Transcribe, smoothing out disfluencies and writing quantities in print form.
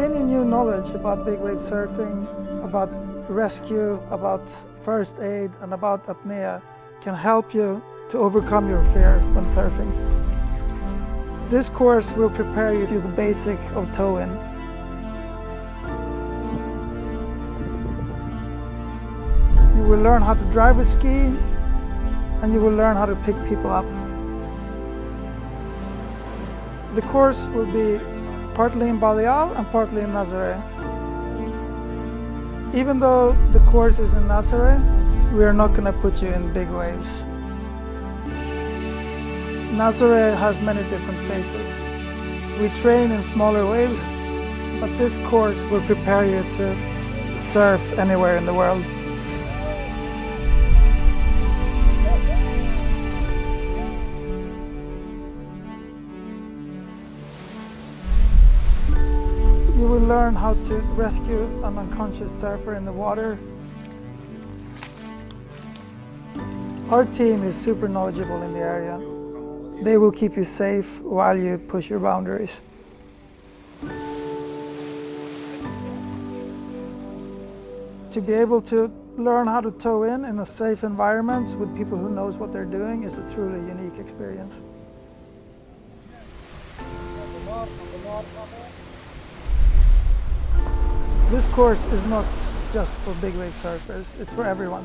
Gaining new knowledge about big wave surfing, about rescue, about first aid, and about apnea can help you to overcome your fear when surfing. This course will prepare you to the basic of tow-in. You will learn how to drive a ski, and you will learn how to pick people up. The course will be partly in Baleal and partly in Nazare. Even though the course is in Nazare, we are not going to put you in big waves. Nazare has many different phases. We train in smaller waves, but this course will prepare you to surf anywhere in the world. You will learn how to rescue an unconscious surfer in the water. Our team is super knowledgeable in the area. They will keep you safe while you push your boundaries. To be able to learn how to tow in a safe environment with people who knows what they're doing is a truly unique experience. This course is not just for big wave surfers, it's for everyone.